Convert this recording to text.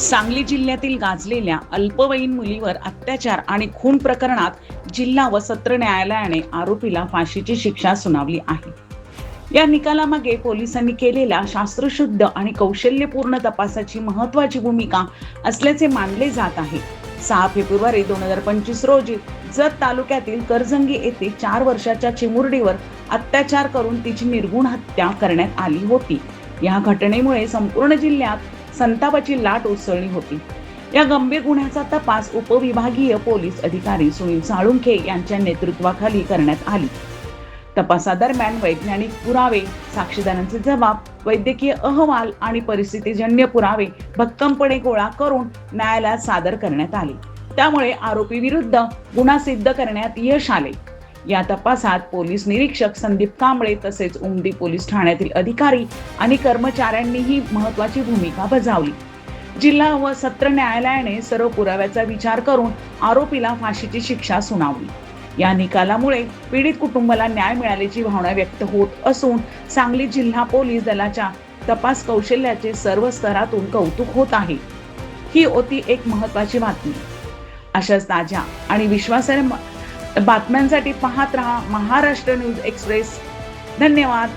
सांगली जिल्ह्यातील गाजलेल्या अल्पवयीन मुलीवर अत्याचार आणि खून प्रकरणात जिल्हा व सत्र न्यायालयाने आरोपीला फाशीची शिक्षा सुनावली आहे. या निकालामागे पोलिसांनी केलेल्या शास्त्रशुद्ध आणि कौशल्यपूर्ण तपासाची महत्त्वाची भूमिका असल्याचे मानले जात आहे. 6 फेब्रुवारी 2025 रोजी जत तालुक्यातील करजंगी येथे 4 वर्षाच्या चिमुरडीवर अत्याचार करून तिची निर्घृण हत्या करण्यात आली होती. या घटनेमुळे संपूर्ण जिल्ह्यात संतापाची लाट उसळली होती. या गंभीर गुन्ह्याचा तपास उपविभागीय पोलीस अधिकारी सुनील साळुंखे यांच्या नेतृत्वाखाली करण्यात आली. तपासादरम्यान वैज्ञानिक पुरावे, साक्षीदारांचे जबाब, वैद्यकीय अहवाल आणि परिस्थितीजन्य पुरावे भक्कमपणे गोळा करून न्यायालयात सादर करण्यात आले. त्यामुळे आरोपी विरुद्ध गुन्हा सिद्ध करण्यात यश आले. या तपासात पोलीस निरीक्षक संदीप कांबळे तसेच उमदी पोलीस ठाण्यातील अधिकारी आणि कर्मचाऱ्यांनीही महत्त्वाची भूमिका बजावली. जिल्हा व सत्र न्यायालयाने सर्व पुराव्याचा विचार करून आरोपीला फाशीची शिक्षा सुनावली. या निकालामुळे पीडित कुटुंबाला न्याय मिळाल्याची भावना व्यक्त होत असून सांगली जिल्हा पोलीस दलाच्या तपास कौशल्याचे सर्व स्तरातून कौतुक होत आहे. ही होती एक महत्त्वाची बातमी. अशाच ताज्या आणि विश्वासार्ह बातम्यांसाठी पाहत रहा महाराष्ट्र न्यूज एक्सप्रेस. धन्यवाद.